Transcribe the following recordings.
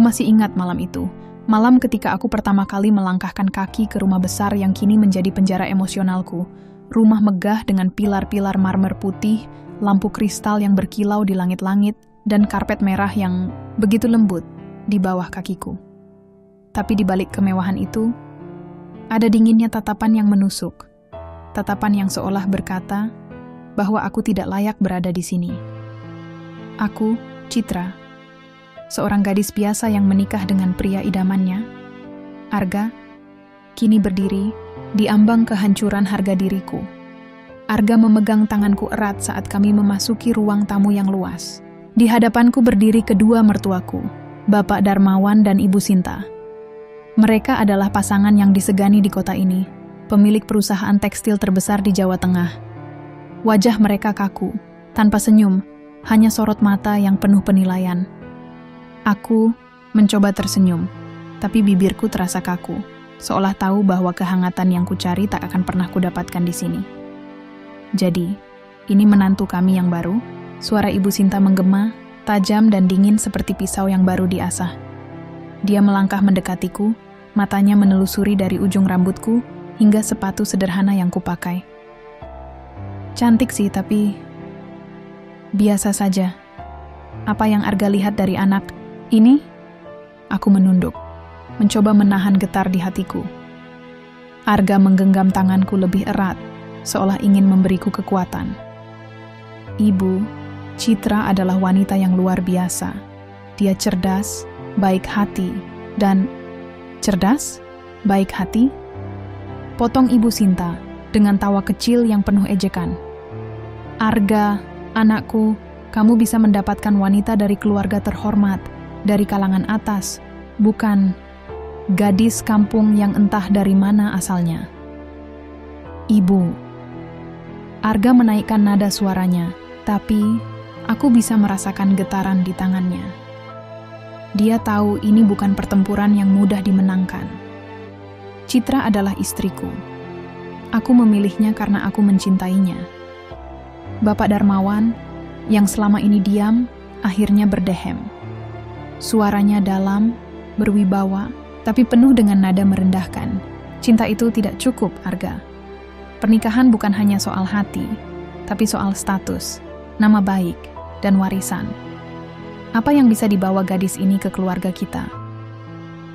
masih ingat malam itu. Malam ketika aku pertama kali melangkahkan kaki ke rumah besar yang kini menjadi penjara emosionalku. Rumah megah dengan pilar-pilar marmer putih, lampu kristal yang berkilau di langit-langit, dan karpet merah yang begitu lembut di bawah kakiku. Tapi di balik kemewahan itu, ada dinginnya tatapan yang menusuk. Tatapan yang seolah berkata bahwa aku tidak layak berada di sini. Aku, Citra, seorang gadis biasa yang menikah dengan pria idamannya, Arga, kini berdiri di ambang kehancuran harga diriku. Arga memegang tanganku erat saat kami memasuki ruang tamu yang luas. Di hadapanku berdiri kedua mertuaku, Bapak Darmawan dan Ibu Sinta. Mereka adalah pasangan yang disegani di kota ini, pemilik perusahaan tekstil terbesar di Jawa Tengah. Wajah mereka kaku, tanpa senyum, hanya sorot mata yang penuh penilaian. Aku mencoba tersenyum, tapi bibirku terasa kaku, seolah tahu bahwa kehangatan yang kucari tak akan pernah kudapatkan di sini. Jadi, ini menantu kami yang baru. Suara Ibu Sinta menggema, tajam dan dingin seperti pisau yang baru diasah. Dia melangkah mendekatiku, matanya menelusuri dari ujung rambutku hingga sepatu sederhana yang kupakai. Cantik sih, tapi biasa saja. Apa yang Arga lihat dari anak ini? Aku menunduk, mencoba menahan getar di hatiku. Arga menggenggam tanganku lebih erat, seolah ingin memberiku kekuatan. Ibu, Citra adalah wanita yang luar biasa. Dia cerdas, baik hati, dan... Cerdas? Baik hati? Potong Ibu Sinta dengan tawa kecil yang penuh ejekan. Arga, anakku, kamu bisa mendapatkan wanita dari keluarga terhormat, dari kalangan atas, bukan gadis kampung yang entah dari mana asalnya. Ibu. Arga menaikkan nada suaranya, tapi aku bisa merasakan getaran di tangannya. Dia tahu ini bukan pertempuran yang mudah dimenangkan. Citra adalah istriku. Aku memilihnya karena aku mencintainya. Bapak Darmawan, yang selama ini diam, akhirnya berdehem. Suaranya dalam, berwibawa, tapi penuh dengan nada merendahkan. Cinta itu tidak cukup, Arga. Pernikahan bukan hanya soal hati, tapi soal status, nama baik, dan warisan. Apa yang bisa dibawa gadis ini ke keluarga kita?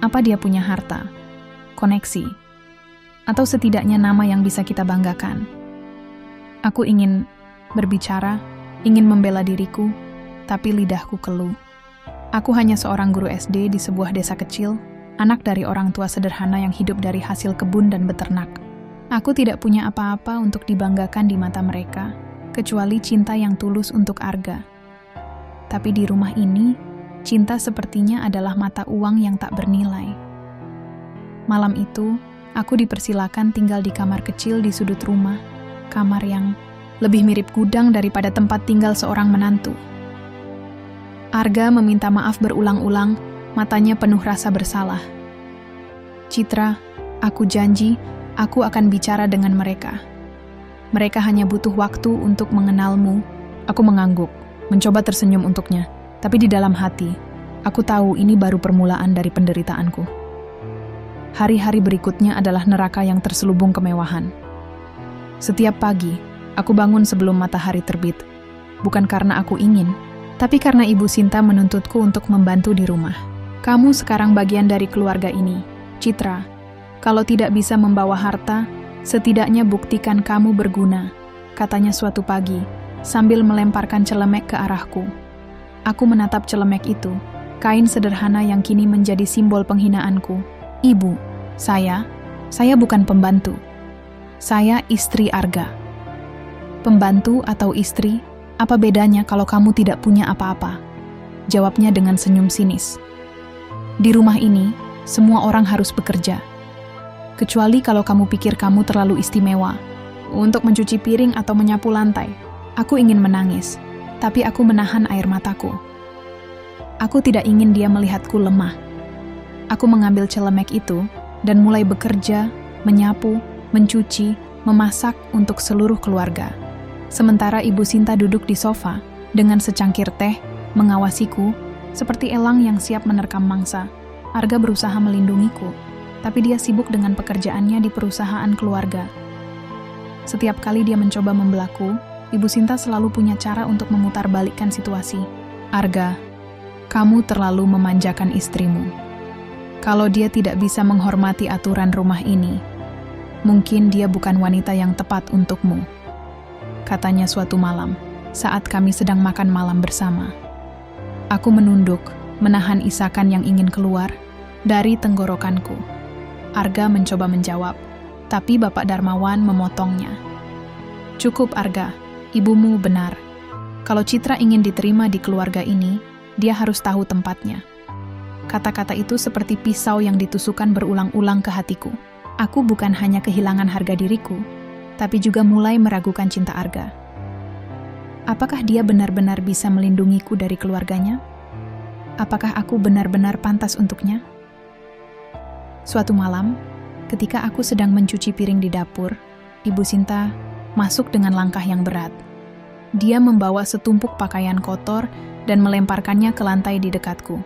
Apa dia punya harta, koneksi, atau setidaknya nama yang bisa kita banggakan? Aku ingin berbicara, ingin membela diriku, tapi lidahku keluh. Aku hanya seorang guru SD di sebuah desa kecil, anak dari orang tua sederhana yang hidup dari hasil kebun dan beternak. Aku tidak punya apa-apa untuk dibanggakan di mata mereka, kecuali cinta yang tulus untuk Arga. Tapi di rumah ini, cinta sepertinya adalah mata uang yang tak bernilai. Malam itu, aku dipersilakan tinggal di kamar kecil di sudut rumah, kamar yang lebih mirip gudang daripada tempat tinggal seorang menantu. Arga meminta maaf berulang-ulang, matanya penuh rasa bersalah. Citra, aku janji, aku akan bicara dengan mereka. Mereka hanya butuh waktu untuk mengenalmu. Aku mengangguk, mencoba tersenyum untuknya, tapi di dalam hati, aku tahu ini baru permulaan dari penderitaanku. Hari-hari berikutnya adalah neraka yang terselubung kemewahan. Setiap pagi, aku bangun sebelum matahari terbit. Bukan karena aku ingin, tapi karena Ibu Sinta menuntutku untuk membantu di rumah. Kamu sekarang bagian dari keluarga ini, Citra. Kalau tidak bisa membawa harta, setidaknya buktikan kamu berguna, katanya suatu pagi, sambil melemparkan celemek ke arahku. Aku menatap celemek itu, kain sederhana yang kini menjadi simbol penghinaanku. Ibu, saya bukan pembantu. Saya istri Arga. Pembantu atau istri, apa bedanya kalau kamu tidak punya apa-apa? Jawabnya dengan senyum sinis. Di rumah ini, semua orang harus bekerja. Kecuali kalau kamu pikir kamu terlalu istimewa untuk mencuci piring atau menyapu lantai. Aku ingin menangis, tapi aku menahan air mataku. Aku tidak ingin dia melihatku lemah. Aku mengambil celemek itu dan mulai bekerja, menyapu, mencuci, memasak untuk seluruh keluarga. Sementara Ibu Sinta duduk di sofa dengan secangkir teh, mengawasiku Seperti elang yang siap menerkam mangsa, Arga berusaha melindungiku, tapi dia sibuk dengan pekerjaannya di perusahaan keluarga. Setiap kali dia mencoba membelaku, Ibu Sinta selalu punya cara untuk memutarbalikkan situasi. Arga, kamu terlalu memanjakan istrimu. Kalau dia tidak bisa menghormati aturan rumah ini, mungkin dia bukan wanita yang tepat untukmu, katanya suatu malam saat kami sedang makan malam bersama. Aku menunduk, menahan isakan yang ingin keluar dari tenggorokanku. Arga mencoba menjawab, tapi Bapak Darmawan memotongnya. Cukup Arga, ibumu benar. Kalau Citra ingin diterima di keluarga ini, dia harus tahu tempatnya. Kata-kata itu seperti pisau yang ditusukkan berulang-ulang ke hatiku. Aku bukan hanya kehilangan harga diriku, tapi juga mulai meragukan cinta Arga. Apakah dia benar-benar bisa melindungiku dari keluarganya? Apakah aku benar-benar pantas untuknya? Suatu malam, ketika aku sedang mencuci piring di dapur, Ibu Sinta masuk dengan langkah yang berat. Dia membawa setumpuk pakaian kotor dan melemparkannya ke lantai di dekatku.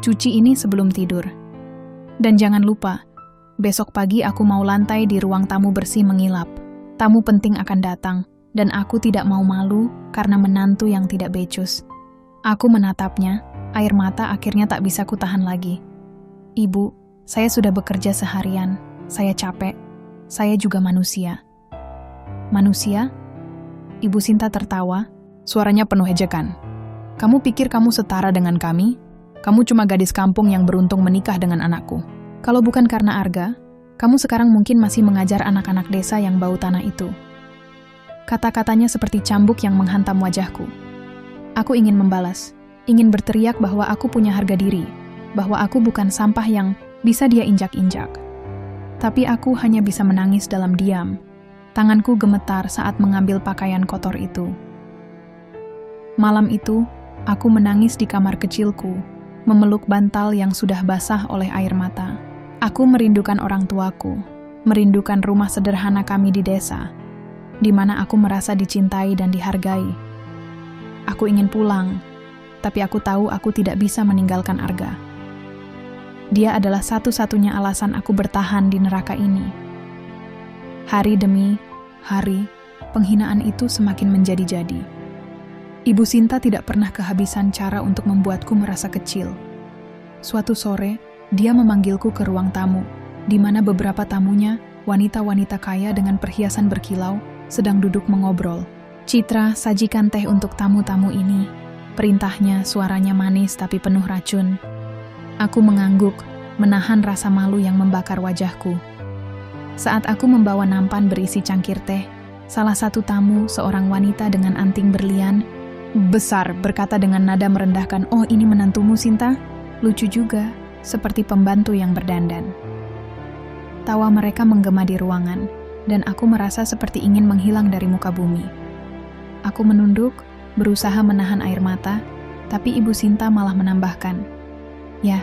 Cuci ini sebelum tidur. Dan jangan lupa, besok pagi aku mau lantai di ruang tamu bersih mengilap. Tamu penting akan datang, dan aku tidak mau malu karena menantu yang tidak becus. Aku menatapnya, air mata akhirnya tak bisa kutahan lagi. Ibu, saya sudah bekerja seharian. Saya capek. Saya juga manusia. Manusia? Ibu Sinta tertawa, suaranya penuh ejekan. Kamu pikir kamu setara dengan kami? Kamu cuma gadis kampung yang beruntung menikah dengan anakku. Kalau bukan karena Arga, kamu sekarang mungkin masih mengajar anak-anak desa yang bau tanah itu. Kata-katanya seperti cambuk yang menghantam wajahku. Aku ingin membalas, ingin berteriak bahwa aku punya harga diri, bahwa aku bukan sampah yang bisa dia injak-injak. Tapi aku hanya bisa menangis dalam diam. Tanganku gemetar saat mengambil pakaian kotor itu. Malam itu, aku menangis di kamar kecilku, memeluk bantal yang sudah basah oleh air mata. Aku merindukan orang tuaku, merindukan rumah sederhana kami di desa, di mana aku merasa dicintai dan dihargai. Aku ingin pulang, tapi aku tahu aku tidak bisa meninggalkan Arga. Dia adalah satu-satunya alasan aku bertahan di neraka ini. Hari demi hari, penghinaan itu semakin menjadi-jadi. Ibu Sinta tidak pernah kehabisan cara untuk membuatku merasa kecil. Suatu sore, dia memanggilku ke ruang tamu, di mana beberapa tamunya, wanita-wanita kaya dengan perhiasan berkilau, sedang duduk mengobrol. Citra, sajikan teh untuk tamu-tamu ini. Perintahnya, suaranya manis tapi penuh racun. Aku mengangguk, menahan rasa malu yang membakar wajahku. Saat aku membawa nampan berisi cangkir teh, salah satu tamu, seorang wanita dengan anting berlian, besar berkata dengan nada merendahkan, "Oh, ini menantumu, Sinta? Lucu juga, seperti pembantu yang berdandan." Tawa mereka menggema di ruangan, dan aku merasa seperti ingin menghilang dari muka bumi. Aku menunduk, berusaha menahan air mata, tapi Ibu Sinta malah menambahkan, "Ya,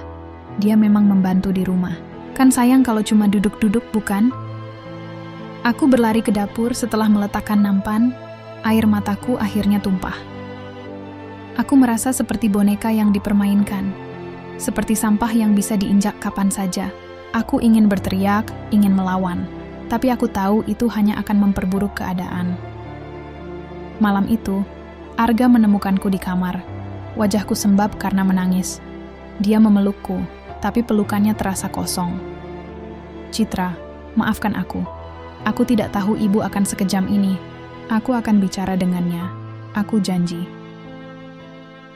dia memang membantu di rumah. Kan sayang kalau cuma duduk-duduk, bukan?" Aku berlari ke dapur setelah meletakkan nampan, air mataku akhirnya tumpah. Aku merasa seperti boneka yang dipermainkan, seperti sampah yang bisa diinjak kapan saja. Aku ingin berteriak, ingin melawan, tapi aku tahu itu hanya akan memperburuk keadaan. Malam itu, Arga menemukanku di kamar. Wajahku sembab karena menangis. Dia memelukku, tapi pelukannya terasa kosong. "Citra, maafkan aku. Aku tidak tahu ibu akan sekejam ini. Aku akan bicara dengannya. Aku janji."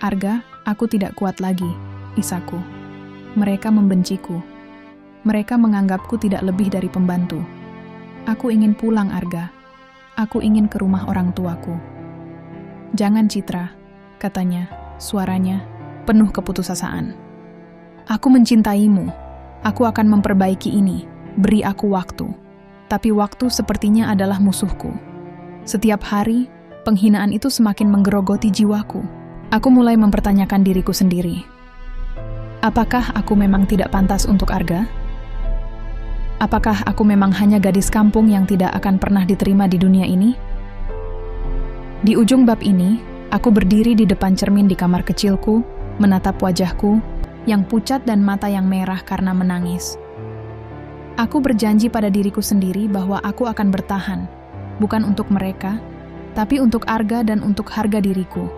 "Arga, aku tidak kuat lagi," isaku. "Mereka membenciku. Mereka menganggapku tidak lebih dari pembantu. Aku ingin pulang, Arga. Aku ingin ke rumah orang tuaku." "Jangan, Citra," katanya, suaranya penuh keputusasaan. "Aku mencintaimu. Aku akan memperbaiki ini. Beri aku waktu." Tapi waktu sepertinya adalah musuhku. Setiap hari, penghinaan itu semakin menggerogoti jiwaku. Aku mulai mempertanyakan diriku sendiri. Apakah aku memang tidak pantas untuk Arga? Apakah aku memang hanya gadis kampung yang tidak akan pernah diterima di dunia ini? Di ujung bab ini, aku berdiri di depan cermin di kamar kecilku, menatap wajahku yang pucat dan mata yang merah karena menangis. Aku berjanji pada diriku sendiri bahwa aku akan bertahan, bukan untuk mereka, tapi untuk Arga dan untuk harga diriku.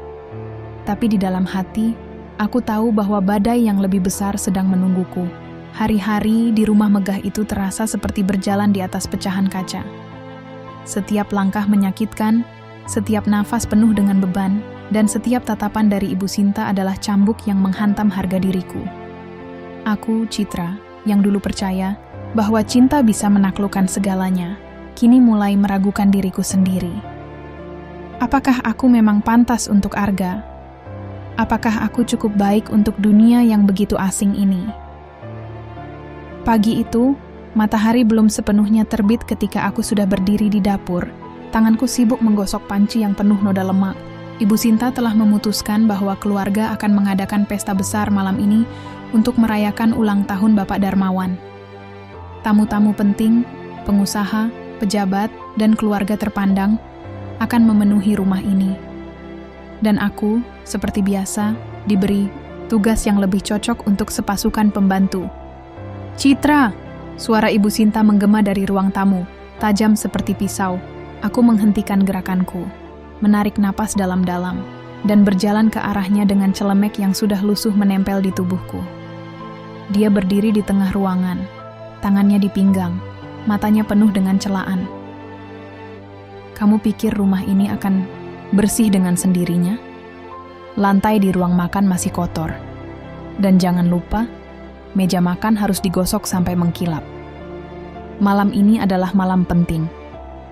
Tapi di dalam hati, aku tahu bahwa badai yang lebih besar sedang menungguku. Hari-hari di rumah megah itu terasa seperti berjalan di atas pecahan kaca. Setiap langkah menyakitkan, setiap nafas penuh dengan beban, dan setiap tatapan dari Ibu Sinta adalah cambuk yang menghantam harga diriku. Aku, Citra, yang dulu percaya bahwa cinta bisa menaklukkan segalanya, kini mulai meragukan diriku sendiri. Apakah aku memang pantas untuk Arga? Apakah aku cukup baik untuk dunia yang begitu asing ini? Pagi itu, matahari belum sepenuhnya terbit ketika aku sudah berdiri di dapur. Tanganku sibuk menggosok panci yang penuh noda lemak. Ibu Sinta telah memutuskan bahwa keluarga akan mengadakan pesta besar malam ini untuk merayakan ulang tahun Bapak Darmawan. Tamu-tamu penting, pengusaha, pejabat, dan keluarga terpandang akan memenuhi rumah ini. Dan aku, seperti biasa, diberi tugas yang lebih cocok untuk sepasukan pembantu. "Citra!" Suara Ibu Sinta menggema dari ruang tamu, tajam seperti pisau. Aku menghentikan gerakanku, menarik napas dalam-dalam, dan berjalan ke arahnya dengan celemek yang sudah lusuh menempel di tubuhku. Dia berdiri di tengah ruangan, tangannya di pinggang, matanya penuh dengan celaan. "Kamu pikir rumah ini akan bersih dengan sendirinya? Lantai di ruang makan masih kotor. Dan jangan lupa, meja makan harus digosok sampai mengkilap. Malam ini adalah malam penting,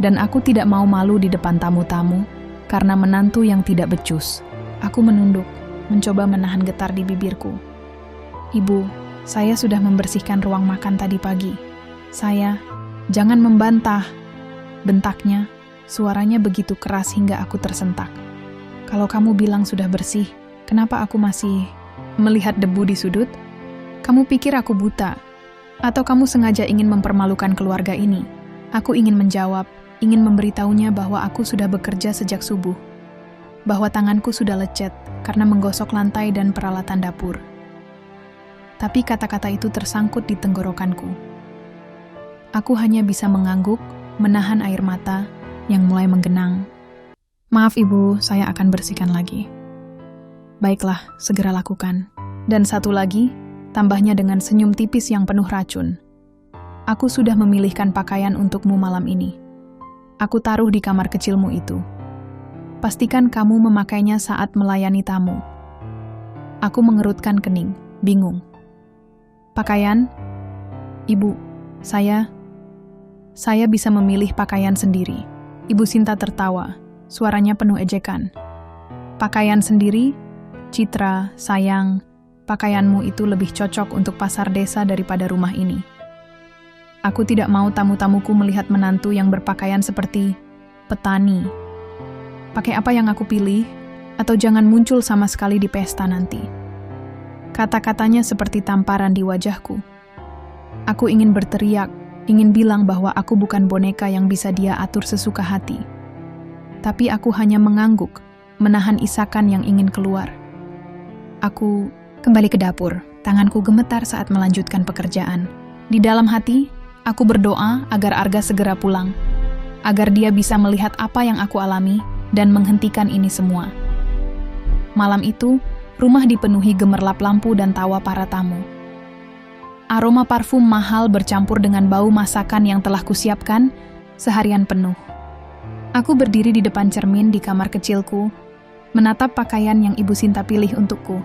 dan aku tidak mau malu di depan tamu-tamu karena menantu yang tidak becus." Aku menunduk, mencoba menahan getar di bibirku. "Ibu, saya sudah membersihkan ruang makan tadi pagi. Jangan membantah," bentaknya. Suaranya begitu keras hingga aku tersentak. "Kalau kamu bilang sudah bersih, kenapa aku masih melihat debu di sudut? Kamu pikir aku buta? Atau kamu sengaja ingin mempermalukan keluarga ini?" Aku ingin menjawab, ingin memberitahunya bahwa aku sudah bekerja sejak subuh, bahwa tanganku sudah lecet karena menggosok lantai dan peralatan dapur. Tapi kata-kata itu tersangkut di tenggorokanku. Aku hanya bisa mengangguk, menahan air mata yang mulai menggenang. "Maaf Ibu, saya akan bersihkan lagi." "Baiklah, segera lakukan." Dan satu lagi, tambahnya dengan senyum tipis yang penuh racun. "Aku sudah memilihkan pakaian untukmu malam ini. Aku taruh di kamar kecilmu itu. Pastikan kamu memakainya saat melayani tamu." Aku mengerutkan kening, bingung. "Pakaian? Ibu, saya bisa memilih pakaian sendiri." Ibu Sinta tertawa, suaranya penuh ejekan. "Pakaian sendiri? Citra, sayang, pakaianmu itu lebih cocok untuk pasar desa daripada rumah ini. Aku tidak mau tamu-tamuku melihat menantu yang berpakaian seperti petani. Pakai apa yang aku pilih, atau jangan muncul sama sekali di pesta nanti." Kata-katanya seperti tamparan di wajahku. Aku ingin berteriak, ingin bilang bahwa aku bukan boneka yang bisa dia atur sesuka hati. Tapi aku hanya mengangguk, menahan isakan yang ingin keluar. Aku kembali ke dapur, tanganku gemetar saat melanjutkan pekerjaan. Di dalam hati, aku berdoa agar Arga segera pulang, agar dia bisa melihat apa yang aku alami dan menghentikan ini semua. Malam itu, rumah dipenuhi gemerlap lampu dan tawa para tamu. Aroma parfum mahal bercampur dengan bau masakan yang telah kusiapkan seharian penuh. Aku berdiri di depan cermin di kamar kecilku, menatap pakaian yang Ibu Sinta pilih untukku.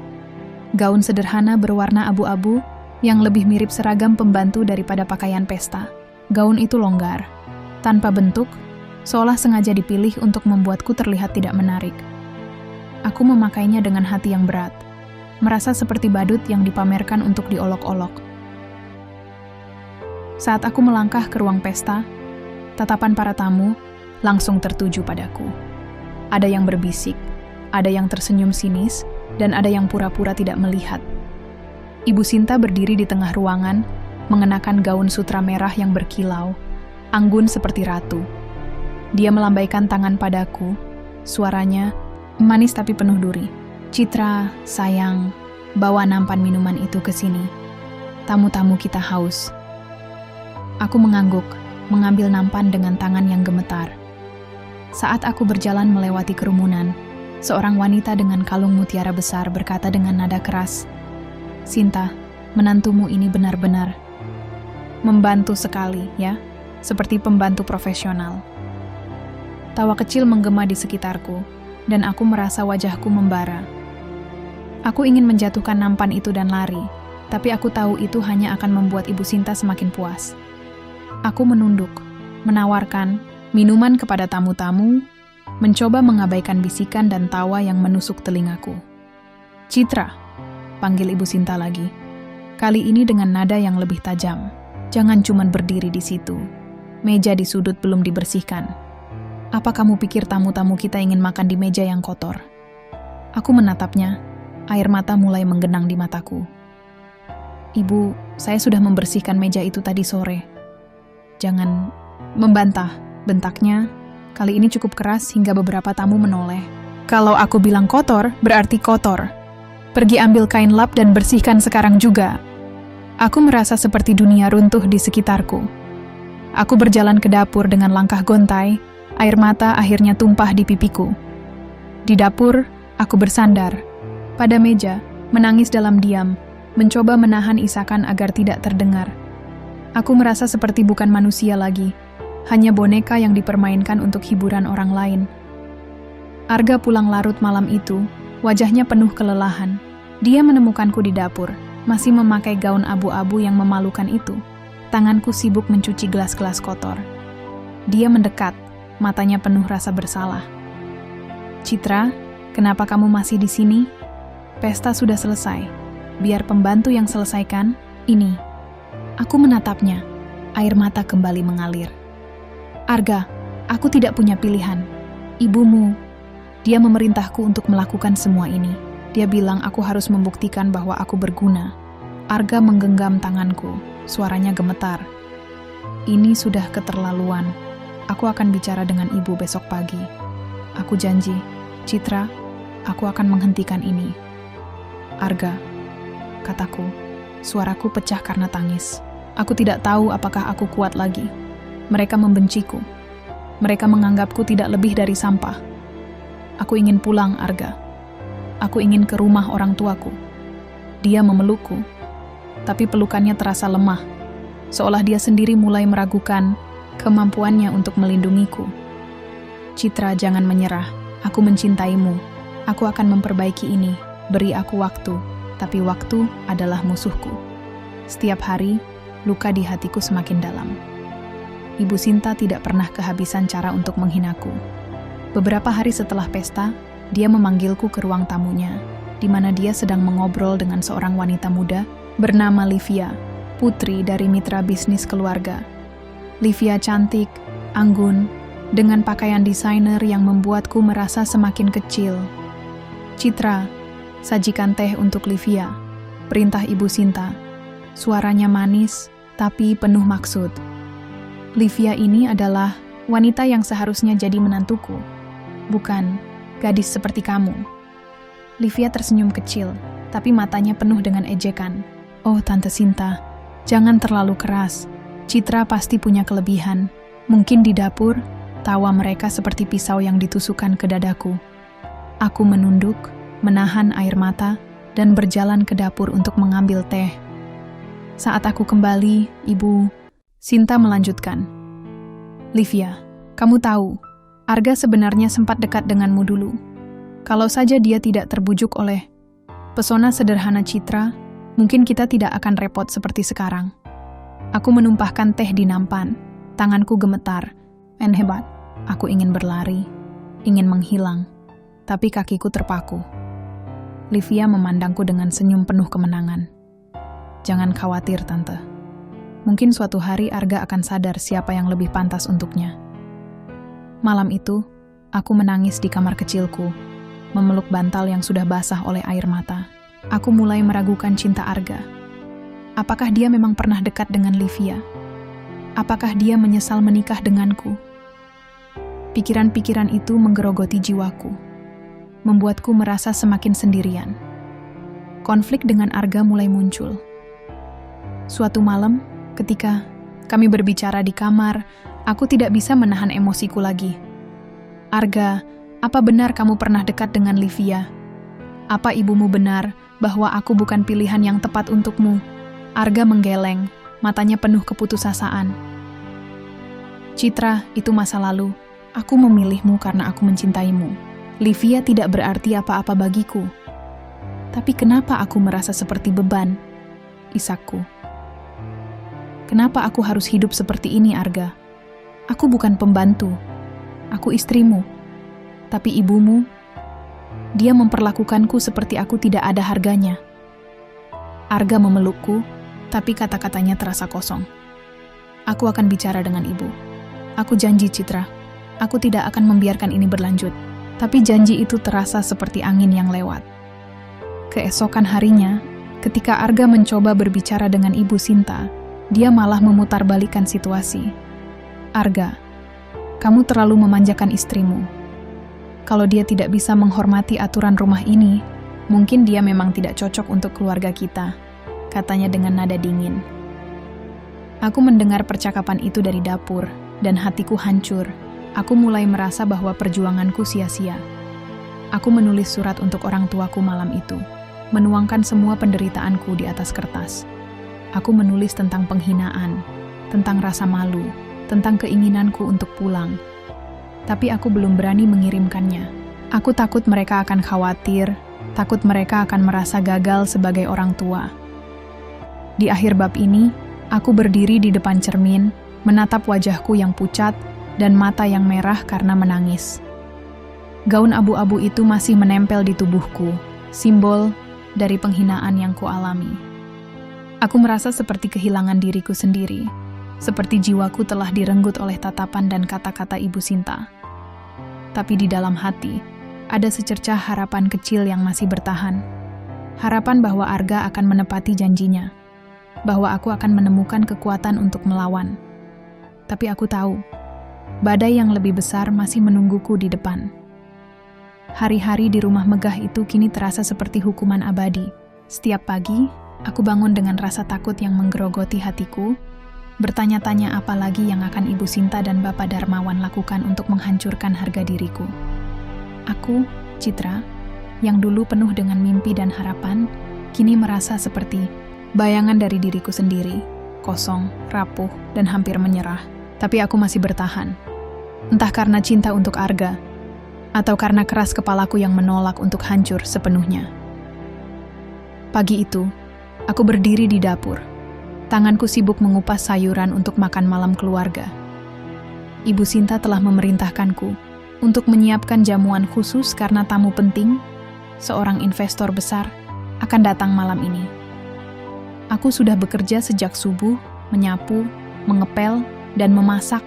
Gaun sederhana berwarna abu-abu yang lebih mirip seragam pembantu daripada pakaian pesta. Gaun itu longgar, tanpa bentuk, seolah sengaja dipilih untuk membuatku terlihat tidak menarik. Aku memakainya dengan hati yang berat, merasa seperti badut yang dipamerkan untuk diolok-olok. Saat aku melangkah ke ruang pesta, tatapan para tamu langsung tertuju padaku. Ada yang berbisik, ada yang tersenyum sinis, dan ada yang pura-pura tidak melihat. Ibu Sinta berdiri di tengah ruangan, mengenakan gaun sutra merah yang berkilau, anggun seperti ratu. Dia melambaikan tangan padaku, suaranya manis tapi penuh duri. "Citra, sayang, bawa nampan minuman itu ke sini. Tamu-tamu kita haus. Aku mengangguk, mengambil nampan dengan tangan yang gemetar. Saat aku berjalan melewati kerumunan, seorang wanita dengan kalung mutiara besar berkata dengan nada keras, "Sinta, menantumu ini benar-benar membantu sekali, ya, seperti pembantu profesional." Tawa kecil menggema di sekitarku, dan aku merasa wajahku membara. Aku ingin menjatuhkan nampan itu dan lari, tapi aku tahu itu hanya akan membuat Ibu Sinta semakin puas. Aku menunduk, menawarkan minuman kepada tamu-tamu, mencoba mengabaikan bisikan dan tawa yang menusuk telingaku. "Citra," panggil Ibu Sinta lagi. Kali ini dengan nada yang lebih tajam. "Jangan cuma berdiri di situ. Meja di sudut belum dibersihkan. Apa kamu pikir tamu-tamu kita ingin makan di meja yang kotor?" Aku menatapnya, air mata mulai menggenang di mataku. "Ibu, saya sudah membersihkan meja itu tadi sore." "Jangan membantah," bentaknya. Kali ini cukup keras hingga beberapa tamu menoleh. "Kalau aku bilang kotor, berarti kotor. Pergi ambil kain lap dan bersihkan sekarang juga." Aku merasa seperti dunia runtuh di sekitarku. Aku berjalan ke dapur dengan langkah gontai, air mata akhirnya tumpah di pipiku. Di dapur, aku bersandar pada meja, menangis dalam diam, mencoba menahan isakan agar tidak terdengar. Aku merasa seperti bukan manusia lagi, hanya boneka yang dipermainkan untuk hiburan orang lain. Arga pulang larut malam itu, wajahnya penuh kelelahan. Dia menemukanku di dapur, masih memakai gaun abu-abu yang memalukan itu. Tanganku sibuk mencuci gelas-gelas kotor. Dia mendekat, matanya penuh rasa bersalah. "Citra, kenapa kamu masih di sini? Pesta sudah selesai. Biar pembantu yang selesaikan, ini." Aku menatapnya, air mata kembali mengalir. "Arga, aku tidak punya pilihan. Ibumu, dia memerintahku untuk melakukan semua ini. Dia bilang aku harus membuktikan bahwa aku berguna." Arga menggenggam tanganku, suaranya gemetar. "Ini sudah keterlaluan. Aku akan bicara dengan ibu besok pagi. Aku janji, Citra, aku akan menghentikan ini." "Arga," kataku, suaraku pecah karena tangis. Aku tidak tahu apakah aku kuat lagi. Mereka membenciku. Mereka menganggapku tidak lebih dari sampah. Aku ingin pulang, Arga. Aku ingin ke rumah orang tuaku. Dia memelukku, tapi pelukannya terasa lemah, seolah dia sendiri mulai meragukan kemampuannya untuk melindungiku. "Citra, jangan menyerah. Aku mencintaimu. Aku akan memperbaiki ini. Beri aku waktu, tapi waktu adalah musuhku." Setiap hari, luka di hatiku semakin dalam. Ibu Sinta tidak pernah kehabisan cara untuk menghinaku. Beberapa hari setelah pesta, dia memanggilku ke ruang tamunya, di mana dia sedang mengobrol dengan seorang wanita muda bernama Livia, putri dari mitra bisnis keluarga. Livia cantik, anggun, dengan pakaian desainer yang membuatku merasa semakin kecil. "Citra, sajikan teh untuk Livia," perintah Ibu Sinta. Suaranya manis, tapi penuh maksud. Livia ini adalah wanita yang seharusnya jadi menantuku, bukan gadis seperti kamu. Livia tersenyum kecil, tapi matanya penuh dengan ejekan. "Oh, Tante Sinta, jangan terlalu keras. Citra pasti punya kelebihan. Mungkin di dapur, tawa mereka seperti pisau yang ditusukkan ke dadaku." Aku menunduk, menahan air mata, dan berjalan ke dapur untuk mengambil teh. Saat aku kembali, Ibu Sinta melanjutkan, "Livia, kamu tahu, Arga sebenarnya sempat dekat denganmu dulu. Kalau saja dia tidak terbujuk oleh pesona sederhana Citra, mungkin kita tidak akan repot seperti sekarang." Aku menumpahkan teh di nampan, tanganku gemetar. Hebat, aku ingin berlari, ingin menghilang, tapi kakiku terpaku. Livia memandangku dengan senyum penuh kemenangan. "Jangan khawatir, Tante. Mungkin suatu hari Arga akan sadar siapa yang lebih pantas untuknya." Malam itu, aku menangis di kamar kecilku, memeluk bantal yang sudah basah oleh air mata. Aku mulai meragukan cinta Arga. Apakah dia memang pernah dekat dengan Livia? Apakah dia menyesal menikah denganku? Pikiran-pikiran itu menggerogoti jiwaku, membuatku merasa semakin sendirian. konflik dengan Arga mulai muncul. Suatu malam, ketika kami berbicara di kamar, aku tidak bisa menahan emosiku lagi. Arga, apa benar kamu pernah dekat dengan Livia? Apa ibumu benar bahwa aku bukan pilihan yang tepat untukmu? Arga menggeleng, matanya penuh keputusasaan. Citra, itu masa lalu. Aku memilihmu karena aku mencintaimu. Livia tidak berarti apa-apa bagiku. Tapi kenapa aku merasa seperti beban? Isakku. Kenapa aku harus hidup seperti ini, Arga? Aku bukan pembantu. Aku istrimu. Tapi ibumu, dia memperlakukanku seperti aku tidak ada harganya. Arga memelukku, tapi kata-katanya terasa kosong. Aku akan bicara dengan ibu. Aku janji, Citra. Aku tidak akan membiarkan ini berlanjut. Tapi janji itu terasa seperti angin yang lewat. Keesokan harinya, ketika Arga mencoba berbicara dengan Ibu Sinta, dia malah memutarbalikkan situasi. Arga, kamu terlalu memanjakan istrimu. Kalau dia tidak bisa menghormati aturan rumah ini, mungkin dia memang tidak cocok untuk keluarga kita, katanya dengan nada dingin. Aku mendengar percakapan itu dari dapur, dan hatiku hancur. Aku mulai merasa bahwa perjuanganku sia-sia. Aku menulis surat untuk orang tuaku malam itu, menuangkan semua penderitaanku di atas kertas. Aku menulis tentang penghinaan, tentang rasa malu, tentang keinginanku untuk pulang. Tapi aku belum berani mengirimkannya. Aku takut mereka akan khawatir, takut mereka akan merasa gagal sebagai orang tua. Di akhir bab ini, aku berdiri di depan cermin, menatap wajahku yang pucat dan mata yang merah karena menangis. Gaun abu-abu itu masih menempel di tubuhku, simbol dari penghinaan yang kualami. Aku merasa seperti kehilangan diriku sendiri, seperti jiwaku telah direnggut oleh tatapan dan kata-kata Ibu Sinta. Tapi di dalam hati, ada secercah harapan kecil yang masih bertahan. Harapan bahwa Arga akan menepati janjinya, bahwa aku akan menemukan kekuatan untuk melawan. Tapi aku tahu, badai yang lebih besar masih menungguku di depan. Hari-hari di rumah megah itu kini terasa seperti hukuman abadi. Setiap pagi, aku bangun dengan rasa takut yang menggerogoti hatiku, bertanya-tanya apa lagi yang akan Ibu Sinta dan Bapak Darmawan lakukan untuk menghancurkan harga diriku. Aku, Citra, yang dulu penuh dengan mimpi dan harapan, kini merasa seperti bayangan dari diriku sendiri, kosong, rapuh, dan hampir menyerah. Tapi aku masih bertahan. Entah karena cinta untuk Arga, atau karena keras kepalaku yang menolak untuk hancur sepenuhnya. Pagi itu, aku berdiri di dapur. Tanganku sibuk mengupas sayuran untuk makan malam keluarga. Ibu Sinta telah memerintahkanku untuk menyiapkan jamuan khusus karena tamu penting, seorang investor besar, akan datang malam ini. Aku sudah bekerja sejak subuh, menyapu, mengepel, dan memasak,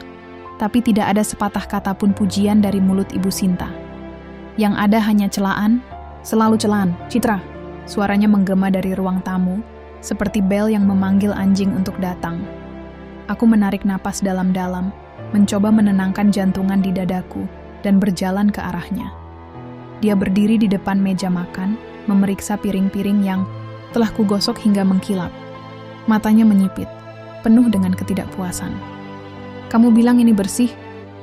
tapi tidak ada sepatah kata pun pujian dari mulut Ibu Sinta. Yang ada hanya celaan, selalu celaan. Citra, suaranya menggema dari ruang tamu, seperti bel yang memanggil anjing untuk datang. Aku menarik napas dalam-dalam, mencoba menenangkan jantungan di dadaku, dan berjalan ke arahnya. Dia berdiri di depan meja makan, memeriksa piring-piring yang telah kugosok hingga mengkilap. Matanya menyipit, penuh dengan ketidakpuasan. Kamu bilang ini bersih?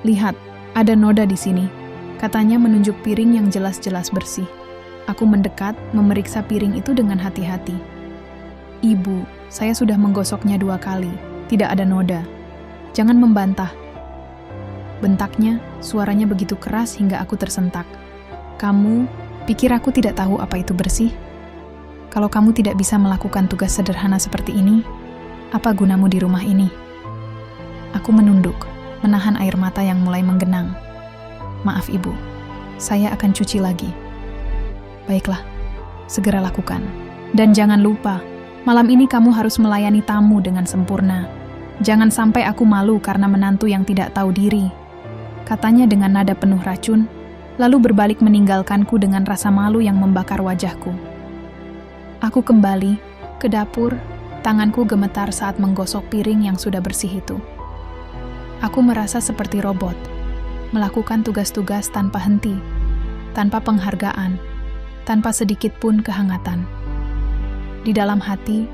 Lihat, ada noda di sini. Katanya menunjuk piring yang jelas-jelas bersih. Aku mendekat, memeriksa piring itu dengan hati-hati. Ibu, saya sudah menggosoknya 2 kali. Tidak ada noda. Jangan membantah. Bentaknya, suaranya begitu keras hingga aku tersentak. Kamu, pikir aku tidak tahu apa itu bersih? Kalau kamu tidak bisa melakukan tugas sederhana seperti ini, apa gunamu di rumah ini? Aku menunduk, menahan air mata yang mulai menggenang. Maaf ibu, saya akan cuci lagi. Baiklah, segera lakukan. Dan jangan lupa, malam ini kamu harus melayani tamu dengan sempurna. Jangan sampai aku malu karena menantu yang tidak tahu diri. Katanya dengan nada penuh racun, lalu berbalik meninggalkanku dengan rasa malu yang membakar wajahku. Aku kembali ke dapur, tanganku gemetar saat menggosok piring yang sudah bersih itu. Aku merasa seperti robot, melakukan tugas-tugas tanpa henti, tanpa penghargaan, tanpa sedikit pun kehangatan. Di dalam hati,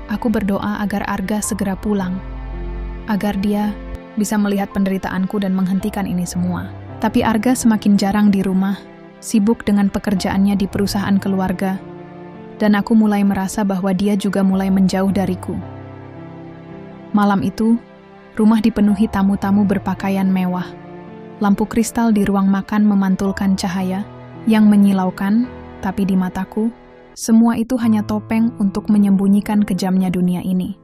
aku berdoa agar Arga segera pulang, agar dia bisa melihat penderitaanku dan menghentikan ini semua. Tapi Arga semakin jarang di rumah, sibuk dengan pekerjaannya di perusahaan keluarga, dan aku mulai merasa bahwa dia juga mulai menjauh dariku. Malam itu, rumah dipenuhi tamu-tamu berpakaian mewah. Lampu kristal di ruang makan memantulkan cahaya yang menyilaukan, tapi di mataku, semua itu hanya topeng untuk menyembunyikan kejamnya dunia ini.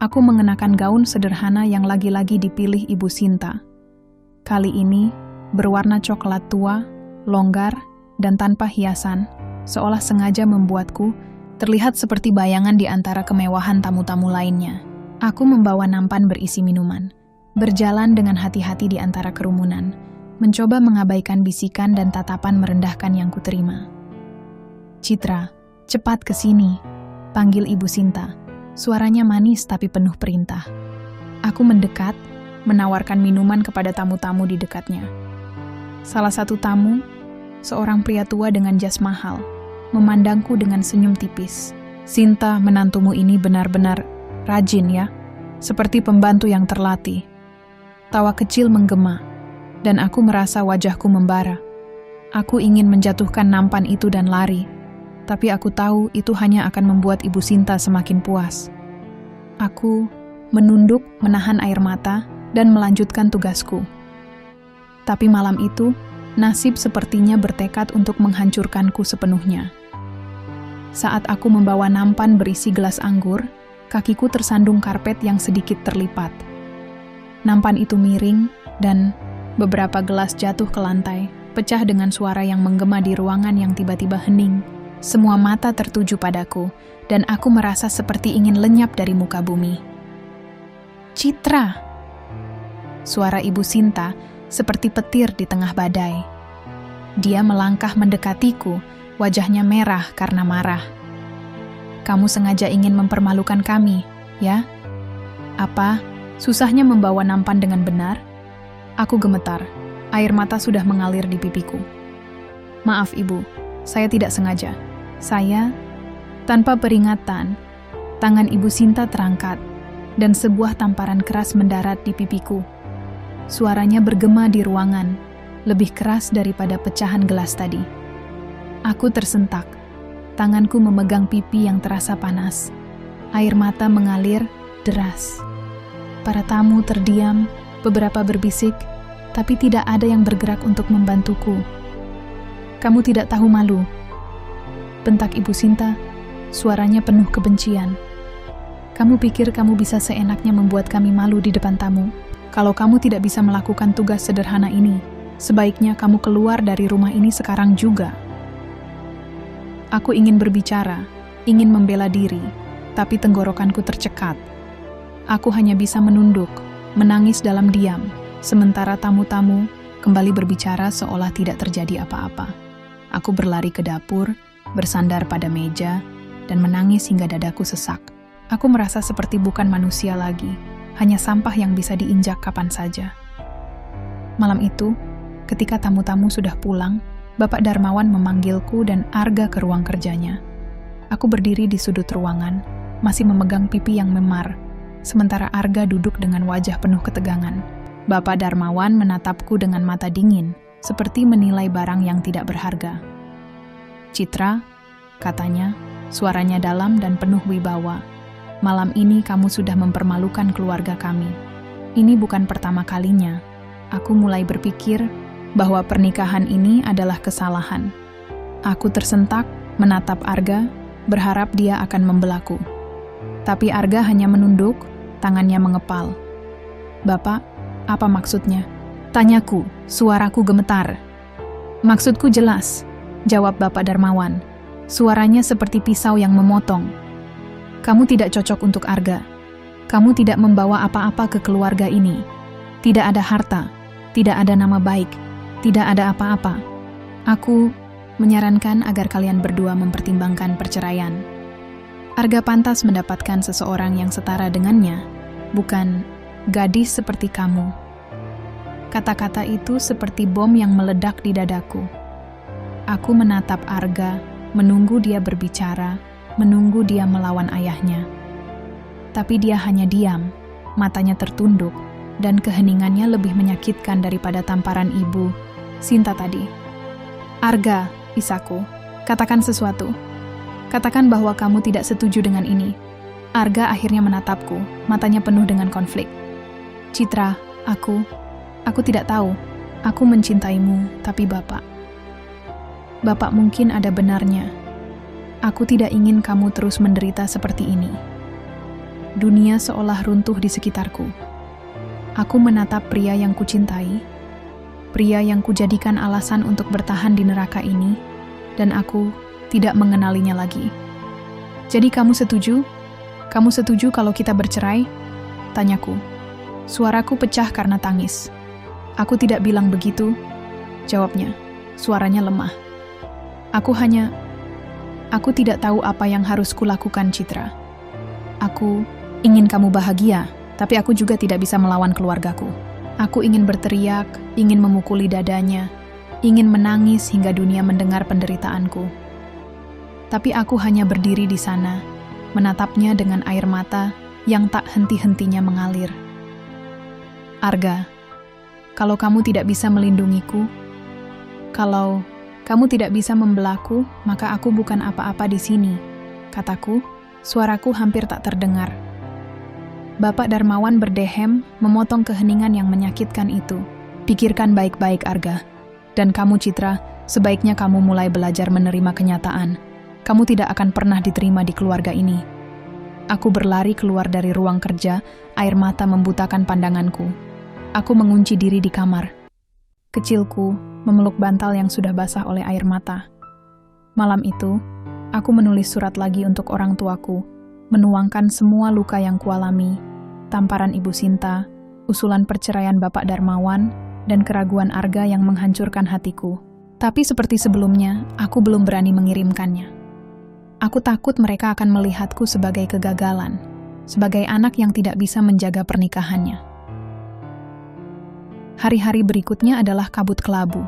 Aku mengenakan gaun sederhana yang lagi-lagi dipilih Ibu Sinta. Kali ini, berwarna coklat tua, longgar, dan tanpa hiasan, seolah sengaja membuatku terlihat seperti bayangan di antara kemewahan tamu-tamu lainnya. Aku membawa nampan berisi minuman, berjalan dengan hati-hati di antara kerumunan, mencoba mengabaikan bisikan dan tatapan merendahkan yang kuterima. "Citra, cepat ke sini," panggil Ibu Sinta. Suaranya manis tapi penuh perintah. Aku mendekat, menawarkan minuman kepada tamu-tamu di dekatnya. Salah satu tamu, seorang pria tua dengan jas mahal, memandangku dengan senyum tipis. "Sinta, menantumu ini benar-benar rajin ya, seperti pembantu yang terlatih." Tawa kecil menggema, dan aku merasa wajahku membara. Aku ingin menjatuhkan nampan itu dan lari, tapi aku tahu itu hanya akan membuat Ibu Sinta semakin puas. Aku menunduk, menahan air mata, dan melanjutkan tugasku. Tapi malam itu, nasib sepertinya bertekad untuk menghancurkanku sepenuhnya. Saat aku membawa nampan berisi gelas anggur, kakiku tersandung karpet yang sedikit terlipat. Nampan itu miring, dan beberapa gelas jatuh ke lantai, pecah dengan suara yang menggema di ruangan yang tiba-tiba hening. Semua mata tertuju padaku, dan aku merasa seperti ingin lenyap dari muka bumi. "Citra!" Suara Ibu Sinta seperti petir di tengah badai. Dia melangkah mendekatiku, wajahnya merah karena marah. "Kamu sengaja ingin mempermalukan kami, ya? Apa, susahnya membawa nampan dengan benar?" Aku gemetar, air mata sudah mengalir di pipiku. "Maaf Ibu, saya tidak sengaja." Tanpa peringatan, tangan Ibu Sinta terangkat, dan sebuah tamparan keras mendarat di pipiku. Suaranya bergema di ruangan, lebih keras daripada pecahan gelas tadi. Aku tersentak, tanganku memegang pipi yang terasa panas. Air mata mengalir deras. Para tamu terdiam, beberapa berbisik, tapi tidak ada yang bergerak untuk membantuku. "Kamu tidak tahu malu," bentak Ibu Sinta, suaranya penuh kebencian. "Kamu pikir kamu bisa seenaknya membuat kami malu di depan tamu? Kalau kamu tidak bisa melakukan tugas sederhana ini, sebaiknya kamu keluar dari rumah ini sekarang juga." Aku ingin berbicara, ingin membela diri, tapi tenggorokanku tercekat. Aku hanya bisa menunduk, menangis dalam diam, sementara tamu-tamu kembali berbicara seolah tidak terjadi apa-apa. Aku berlari ke dapur, bersandar pada meja, dan menangis hingga dadaku sesak. Aku merasa seperti bukan manusia lagi, hanya sampah yang bisa diinjak kapan saja. Malam itu, ketika tamu-tamu sudah pulang, Bapak Darmawan memanggilku dan Arga ke ruang kerjanya. Aku berdiri di sudut ruangan, masih memegang pipi yang memar, sementara Arga duduk dengan wajah penuh ketegangan. Bapak Darmawan menatapku dengan mata dingin, seperti menilai barang yang tidak berharga. "Citra," katanya, suaranya dalam dan penuh wibawa. "Malam ini kamu sudah mempermalukan keluarga kami. Ini bukan pertama kalinya. Aku mulai berpikir bahwa pernikahan ini adalah kesalahan." Aku tersentak, menatap Arga, berharap dia akan membelaku. Tapi Arga hanya menunduk, tangannya mengepal. "Bapak, apa maksudnya?" tanyaku, suaraku gemetar. "Maksudku jelas," jawab Bapak Darmawan. Suaranya seperti pisau yang memotong. "Kamu tidak cocok untuk Arga. Kamu tidak membawa apa-apa ke keluarga ini. Tidak ada harta, tidak ada nama baik, tidak ada apa-apa. Aku menyarankan agar kalian berdua mempertimbangkan perceraian. Arga pantas mendapatkan seseorang yang setara dengannya, bukan gadis seperti kamu." Kata-kata itu seperti bom yang meledak di dadaku. Aku menatap Arga, menunggu dia berbicara, menunggu dia melawan ayahnya. Tapi dia hanya diam, matanya tertunduk, dan keheningannya lebih menyakitkan daripada tamparan ibu Sinta tadi. "Arga," isaku, "katakan sesuatu. Katakan bahwa kamu tidak setuju dengan ini." Arga akhirnya menatapku, matanya penuh dengan konflik. "Citra, aku tidak tahu. Aku mencintaimu, tapi Bapak mungkin ada benarnya. Aku tidak ingin kamu terus menderita seperti ini." Dunia seolah runtuh di sekitarku. Aku menatap pria yang kucintai, pria yang kujadikan alasan untuk bertahan di neraka ini, dan aku tidak mengenalinya lagi. "Jadi kamu setuju? Kamu setuju kalau kita bercerai?" tanyaku. Suaraku pecah karena tangis. "Aku tidak bilang begitu," jawabnya. Suaranya lemah. Aku tidak tahu apa yang harus kulakukan, Citra. Aku ingin kamu bahagia, tapi aku juga tidak bisa melawan keluargaku. Aku ingin berteriak, ingin memukuli dadanya, ingin menangis hingga dunia mendengar penderitaanku. Tapi aku hanya berdiri di sana, menatapnya dengan air mata yang tak henti-hentinya mengalir. "Arga, kalau kamu tidak bisa melindungiku, kalau kamu tidak bisa membelaku, maka aku bukan apa-apa di sini," kataku, suaraku hampir tak terdengar. Bapak Darmawan berdehem, memotong keheningan yang menyakitkan itu. "Pikirkan baik-baik, Arga. Dan kamu, Citra, sebaiknya kamu mulai belajar menerima kenyataan. Kamu tidak akan pernah diterima di keluarga ini." Aku berlari keluar dari ruang kerja, air mata membutakan pandanganku. Aku mengunci diri di kamar. Kecilku memeluk bantal yang sudah basah oleh air mata. Malam itu, aku menulis surat lagi untuk orang tuaku, menuangkan semua luka yang kualami, tamparan Ibu Sinta, usulan perceraian Bapak Darmawan, dan keraguan Arga yang menghancurkan hatiku. Tapi seperti sebelumnya, aku belum berani mengirimkannya. Aku takut mereka akan melihatku sebagai kegagalan, sebagai anak yang tidak bisa menjaga pernikahannya. Hari-hari berikutnya adalah kabut kelabu.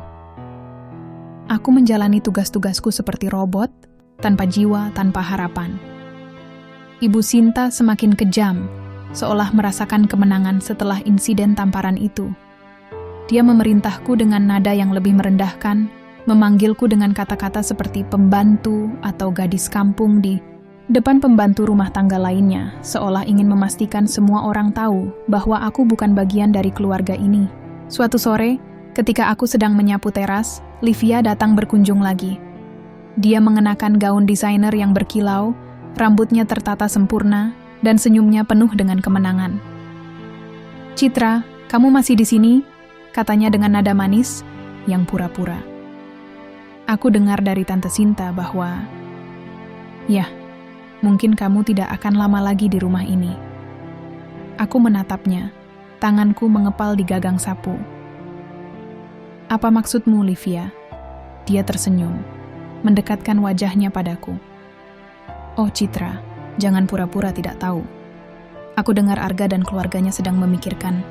Aku menjalani tugas-tugasku seperti robot, tanpa jiwa, tanpa harapan. Ibu Sinta semakin kejam, seolah merasakan kemenangan setelah insiden tamparan itu. Dia memerintahku dengan nada yang lebih merendahkan, memanggilku dengan kata-kata seperti pembantu atau gadis kampung di depan pembantu rumah tangga lainnya, seolah ingin memastikan semua orang tahu bahwa aku bukan bagian dari keluarga ini. Suatu sore, ketika aku sedang menyapu teras, Livia datang berkunjung lagi. Dia mengenakan gaun desainer yang berkilau, rambutnya tertata sempurna, dan senyumnya penuh dengan kemenangan. "Citra, kamu masih di sini?" katanya dengan nada manis, yang pura-pura. Aku dengar dari Tante Sinta bahwa, "Ya, mungkin kamu tidak akan lama lagi di rumah ini." Aku menatapnya. Tanganku mengepal di gagang sapu. "Apa maksudmu, Livia?" Dia tersenyum, mendekatkan wajahnya padaku. "Oh, Citra, jangan pura-pura tidak tahu. Aku dengar Arga dan keluarganya sedang memikirkan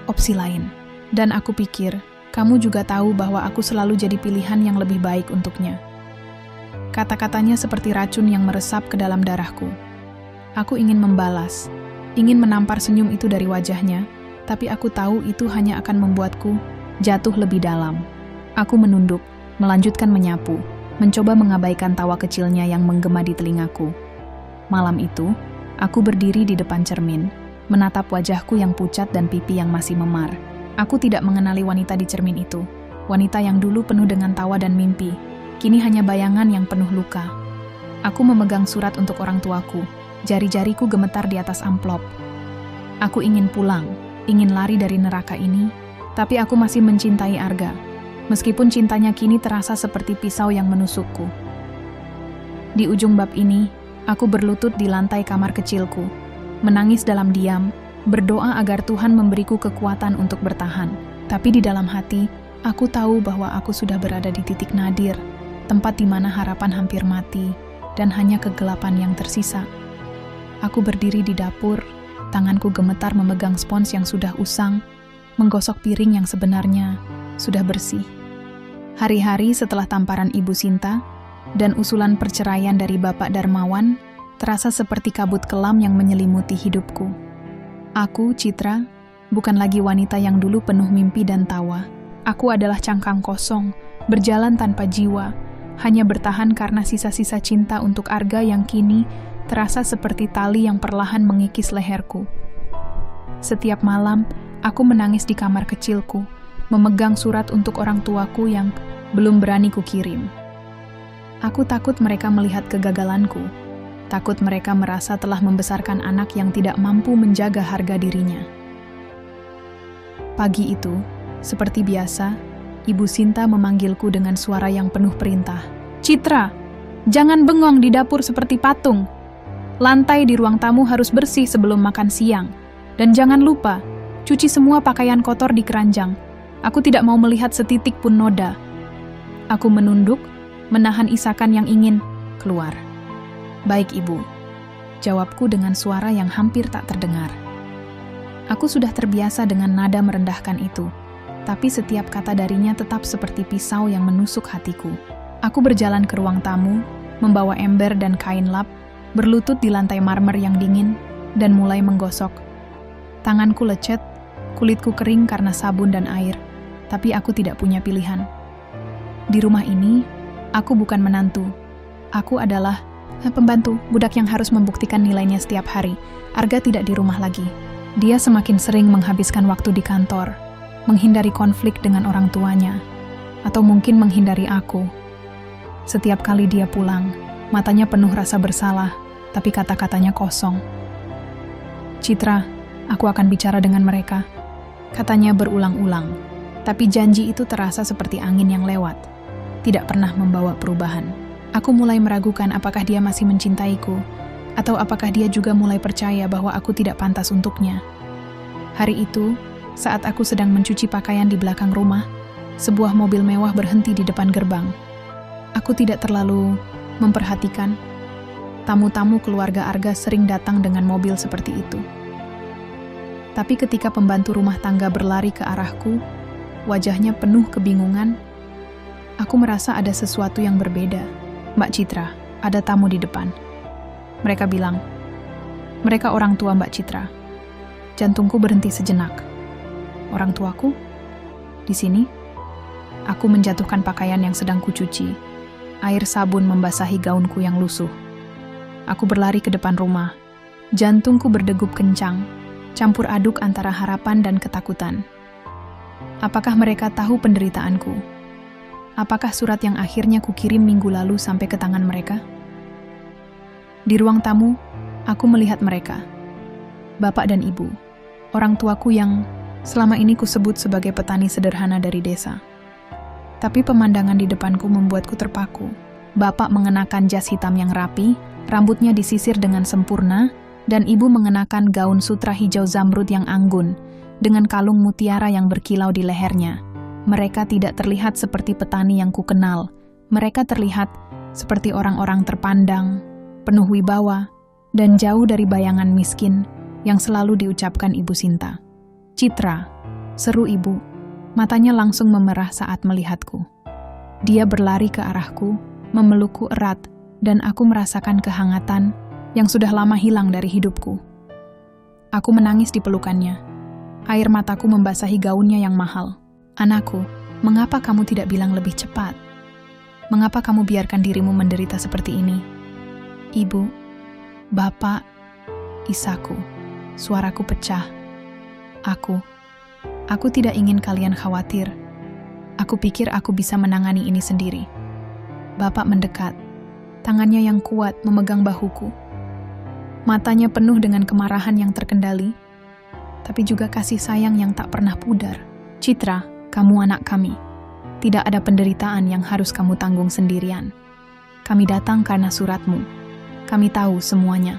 opsi lain. Dan aku pikir, kamu juga tahu bahwa aku selalu jadi pilihan yang lebih baik untuknya." Kata-katanya seperti racun yang meresap ke dalam darahku. Aku ingin membalas, ingin menampar senyum itu dari wajahnya, tapi aku tahu itu hanya akan membuatku jatuh lebih dalam. Aku menunduk, melanjutkan menyapu, mencoba mengabaikan tawa kecilnya yang menggema di telingaku. Malam itu, aku berdiri di depan cermin, menatap wajahku yang pucat dan pipi yang masih memar. Aku tidak mengenali wanita di cermin itu. Wanita yang dulu penuh dengan tawa dan mimpi, kini hanya bayangan yang penuh luka. Aku memegang surat untuk orang tuaku, jari-jariku gemetar di atas amplop. Aku ingin pulang, ingin lari dari neraka ini, tapi aku masih mencintai Arga, meskipun cintanya kini terasa seperti pisau yang menusukku. Di ujung bab ini, aku berlutut di lantai kamar kecilku, menangis dalam diam, berdoa agar Tuhan memberiku kekuatan untuk bertahan. Tapi di dalam hati, aku tahu bahwa aku sudah berada di titik nadir, tempat di mana harapan hampir mati, dan hanya kegelapan yang tersisa. Aku berdiri di dapur, tanganku gemetar memegang spons yang sudah usang, menggosok piring yang sebenarnya sudah bersih. Hari-hari setelah tamparan Ibu Sinta, dan usulan perceraian dari Bapak Darmawan terasa seperti kabut kelam yang menyelimuti hidupku. Aku, Citra, bukan lagi wanita yang dulu penuh mimpi dan tawa. Aku adalah cangkang kosong, berjalan tanpa jiwa, hanya bertahan karena sisa-sisa cinta untuk Arga yang kini terasa seperti tali yang perlahan mengikis leherku. Setiap malam, aku menangis di kamar kecilku, memegang surat untuk orang tuaku yang belum berani kukirim. Aku takut mereka melihat kegagalanku. Takut mereka merasa telah membesarkan anak yang tidak mampu menjaga harga dirinya. Pagi itu, seperti biasa, Ibu Sinta memanggilku dengan suara yang penuh perintah. "Citra, jangan bengong di dapur seperti patung. Lantai di ruang tamu harus bersih sebelum makan siang. Dan jangan lupa, cuci semua pakaian kotor di keranjang. Aku tidak mau melihat setitik pun noda." Aku menunduk, menahan isakan yang ingin keluar. "Baik, Ibu," jawabku dengan suara yang hampir tak terdengar. Aku sudah terbiasa dengan nada merendahkan itu, tapi setiap kata darinya tetap seperti pisau yang menusuk hatiku. Aku berjalan ke ruang tamu, membawa ember dan kain lap, berlutut di lantai marmer yang dingin, dan mulai menggosok. Tanganku lecet, kulitku kering karena sabun dan air, tapi aku tidak punya pilihan. Di rumah ini, aku bukan menantu. Aku adalah pembantu, budak yang harus membuktikan nilainya setiap hari. Arga tidak di rumah lagi. Dia semakin sering menghabiskan waktu di kantor, menghindari konflik dengan orang tuanya, atau mungkin menghindari aku. Setiap kali dia pulang, matanya penuh rasa bersalah, tapi kata-katanya kosong. "Citra, aku akan bicara dengan mereka," katanya berulang-ulang, tapi janji itu terasa seperti angin yang lewat, tidak pernah membawa perubahan. Aku mulai meragukan apakah dia masih mencintaiku, atau apakah dia juga mulai percaya bahwa aku tidak pantas untuknya. Hari itu, saat aku sedang mencuci pakaian di belakang rumah, sebuah mobil mewah berhenti di depan gerbang. Aku tidak terlalu memperhatikan. Tamu-tamu keluarga Arga sering datang dengan mobil seperti itu. Tapi ketika pembantu rumah tangga berlari ke arahku, wajahnya penuh kebingungan, aku merasa ada sesuatu yang berbeda. "Mbak Citra, ada tamu di depan," mereka bilang. Mereka orang tua Mbak Citra. Jantungku berhenti sejenak. Orang tuaku? Di sini? Aku menjatuhkan pakaian yang sedang kucuci. Air sabun membasahi gaunku yang lusuh. Aku berlari ke depan rumah. Jantungku berdegup kencang, campur aduk antara harapan dan ketakutan. Apakah mereka tahu penderitaanku? Apakah surat yang akhirnya kukirim minggu lalu sampai ke tangan mereka? Di ruang tamu, aku melihat mereka. Bapak dan Ibu, orang tuaku yang selama ini kusebut sebagai petani sederhana dari desa. Tapi pemandangan di depanku membuatku terpaku. Bapak mengenakan jas hitam yang rapi, rambutnya disisir dengan sempurna, dan Ibu mengenakan gaun sutra hijau zamrud yang anggun, dengan kalung mutiara yang berkilau di lehernya. Mereka tidak terlihat seperti petani yang kukenal. Mereka terlihat seperti orang-orang terpandang, penuh wibawa, dan jauh dari bayangan miskin yang selalu diucapkan Ibu Sinta. "Citra," seru Ibu. Matanya langsung memerah saat melihatku. Dia berlari ke arahku, memelukku erat, dan aku merasakan kehangatan yang sudah lama hilang dari hidupku. Aku menangis di pelukannya. Air mataku membasahi gaunnya yang mahal. "Anakku, mengapa kamu tidak bilang lebih cepat? Mengapa kamu biarkan dirimu menderita seperti ini?" "Ibu, Bapak," isaku. Suaraku pecah. Aku tidak ingin kalian khawatir. Aku pikir aku bisa menangani ini sendiri." Bapak mendekat. Tangannya yang kuat memegang bahuku. Matanya penuh dengan kemarahan yang terkendali, tapi juga kasih sayang yang tak pernah pudar. "Citra, kamu anak kami. Tidak ada penderitaan yang harus kamu tanggung sendirian. Kami datang karena suratmu. Kami tahu semuanya."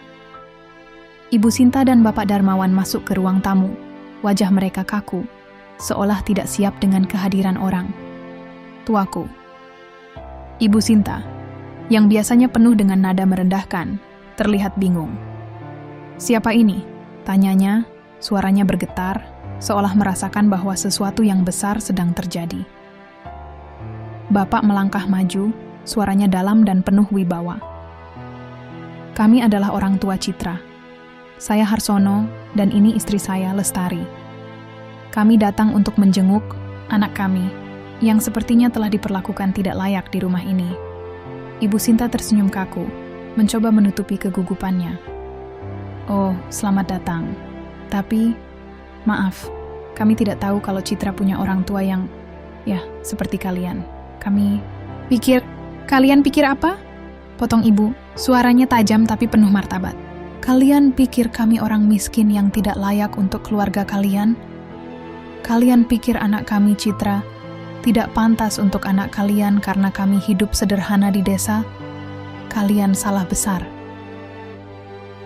Ibu Sinta dan Bapak Darmawan masuk ke ruang tamu. Wajah mereka kaku, seolah tidak siap dengan kehadiran orang. Tuaku. Ibu Sinta, yang biasanya penuh dengan nada merendahkan, terlihat bingung. "Siapa ini?" tanyanya, suaranya bergetar, seolah merasakan bahwa sesuatu yang besar sedang terjadi. Bapak melangkah maju, suaranya dalam dan penuh wibawa. Kami adalah orang tua Citra. Saya Harsono, dan ini istri saya, Lestari. Kami datang untuk menjenguk anak kami, yang sepertinya telah diperlakukan tidak layak di rumah ini. Ibu Sinta tersenyum kaku, mencoba menutupi kegugupannya. Oh, selamat datang. Tapi, maaf, kami tidak tahu kalau Citra punya orang tua yang, ya, seperti kalian. Kalian pikir apa? Potong ibu, suaranya tajam tapi penuh martabat. Kalian pikir kami orang miskin yang tidak layak untuk keluarga kalian? Kalian pikir anak kami Citra tidak pantas untuk anak kalian karena kami hidup sederhana di desa? Kalian salah besar.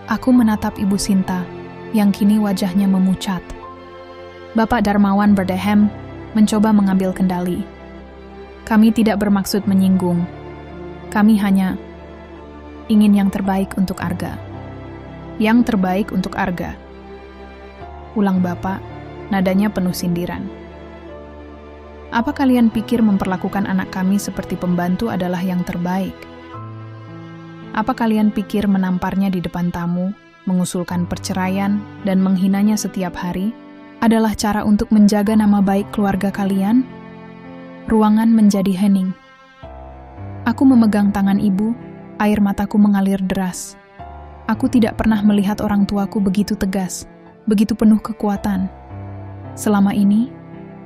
Aku menatap Ibu Sinta, yang kini wajahnya memucat. Bapak Darmawan berdehem, mencoba mengambil kendali. Kami tidak bermaksud menyinggung. Kami hanya ingin yang terbaik untuk Arga. Yang terbaik untuk Arga. Ulang Bapak, nadanya penuh sindiran. Apa kalian pikir memperlakukan anak kami seperti pembantu adalah yang terbaik? Apa kalian pikir menamparnya di depan tamu, mengusulkan perceraian, dan menghinanya setiap hari adalah cara untuk menjaga nama baik keluarga kalian? Ruangan menjadi hening. Aku memegang tangan ibu, air mataku mengalir deras. Aku tidak pernah melihat orang tuaku begitu tegas, begitu penuh kekuatan. Selama ini,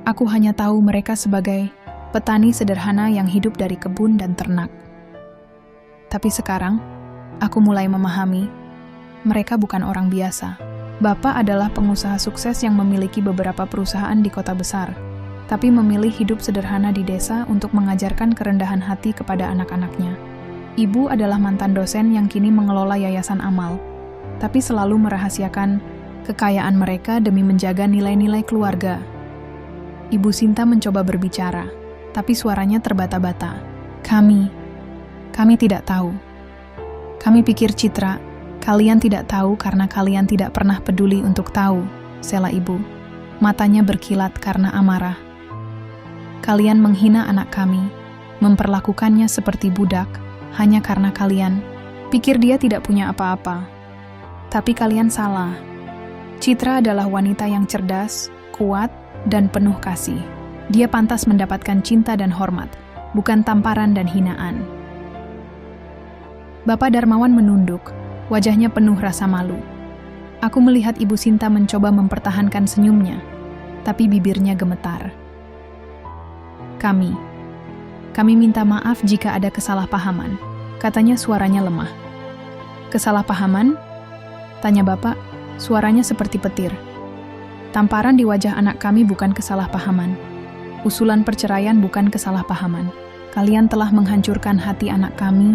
aku hanya tahu mereka sebagai petani sederhana yang hidup dari kebun dan ternak. Tapi sekarang, aku mulai memahami, mereka bukan orang biasa. Bapak adalah pengusaha sukses yang memiliki beberapa perusahaan di kota besar, tapi memilih hidup sederhana di desa untuk mengajarkan kerendahan hati kepada anak-anaknya. Ibu adalah mantan dosen yang kini mengelola yayasan amal, tapi selalu merahasiakan kekayaan mereka demi menjaga nilai-nilai keluarga. Ibu Sinta mencoba berbicara, tapi suaranya terbata-bata. Kami tidak tahu. Kami pikir Citra, kalian tidak tahu karena kalian tidak pernah peduli untuk tahu, sela ibu. Matanya berkilat karena amarah. Kalian menghina anak kami, memperlakukannya seperti budak, hanya karena kalian pikir dia tidak punya apa-apa. Tapi kalian salah. Citra adalah wanita yang cerdas, kuat, dan penuh kasih. Dia pantas mendapatkan cinta dan hormat, bukan tamparan dan hinaan. Bapak Darmawan menunduk, wajahnya penuh rasa malu. Aku melihat Ibu Sinta mencoba mempertahankan senyumnya, tapi bibirnya gemetar. Kami minta maaf jika ada kesalahpahaman, katanya suaranya lemah. Kesalahpahaman? Tanya Bapak, suaranya seperti petir. Tamparan di wajah anak kami bukan kesalahpahaman. Usulan perceraian bukan kesalahpahaman. Kalian telah menghancurkan hati anak kami,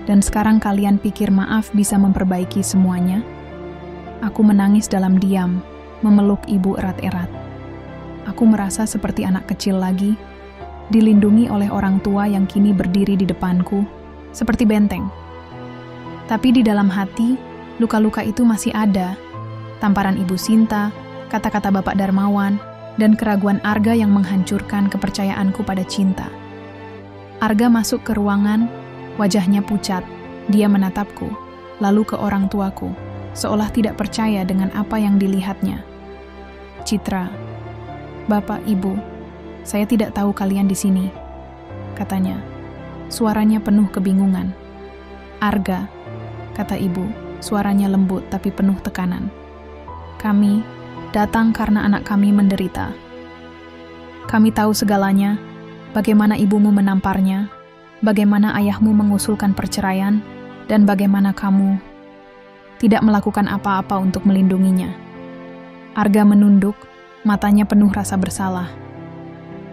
dan sekarang kalian pikir maaf bisa memperbaiki semuanya? Aku menangis dalam diam, memeluk ibu erat-erat. Aku merasa seperti anak kecil lagi, dilindungi oleh orang tua yang kini berdiri di depanku, seperti benteng. Tapi di dalam hati, luka-luka itu masih ada. Tamparan Ibu Sinta, kata-kata Bapak Darmawan, dan keraguan Arga yang menghancurkan kepercayaanku pada cinta. Arga masuk ke ruangan, wajahnya pucat. Dia menatapku, lalu ke orang tuaku, seolah tidak percaya dengan apa yang dilihatnya. Citra, Bapak, Ibu, saya tidak tahu kalian di sini, katanya. Suaranya penuh kebingungan. Arga, kata ibu, suaranya lembut tapi penuh tekanan. Kami datang karena anak kami menderita. Kami tahu segalanya, bagaimana ibumu menamparnya, bagaimana ayahmu mengusulkan perceraian, dan bagaimana kamu tidak melakukan apa-apa untuk melindunginya. Arga menunduk, matanya penuh rasa bersalah.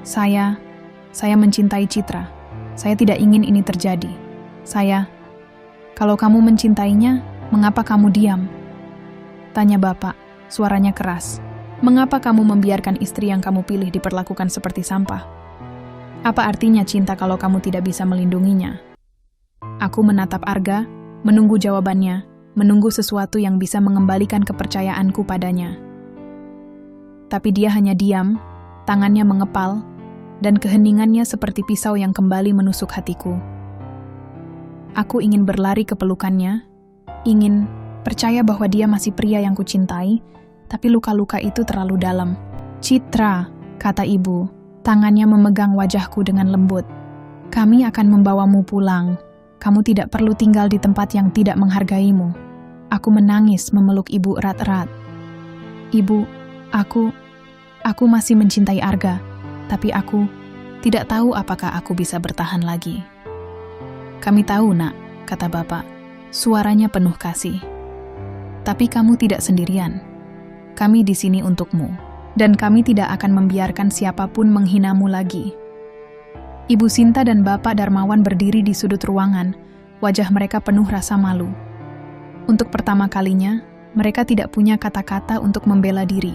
Saya mencintai Citra. Saya tidak ingin ini terjadi. Kalau kamu mencintainya, mengapa kamu diam? Tanya Bapak, suaranya keras. Mengapa kamu membiarkan istri yang kamu pilih diperlakukan seperti sampah? Apa artinya cinta kalau kamu tidak bisa melindunginya? Aku menatap Arga, menunggu jawabannya, menunggu sesuatu yang bisa mengembalikan kepercayaanku padanya. Tapi dia hanya diam, tangannya mengepal, dan keheningannya seperti pisau yang kembali menusuk hatiku. Aku ingin berlari ke pelukannya, ingin percaya bahwa dia masih pria yang kucintai, tapi luka-luka itu terlalu dalam. "Citra," kata ibu, tangannya memegang wajahku dengan lembut. "Kami akan membawamu pulang. Kamu tidak perlu tinggal di tempat yang tidak menghargaimu." Aku menangis memeluk ibu erat-erat. "Ibu, aku masih mencintai Arga, tapi aku tidak tahu apakah aku bisa bertahan lagi." "Kami tahu, Nak," kata bapak, suaranya penuh kasih. "Tapi kamu tidak sendirian. Kami di sini untukmu, dan kami tidak akan membiarkan siapapun menghinamu lagi." Ibu Sinta dan Bapak Darmawan berdiri di sudut ruangan, wajah mereka penuh rasa malu. Untuk pertama kalinya, mereka tidak punya kata-kata untuk membela diri.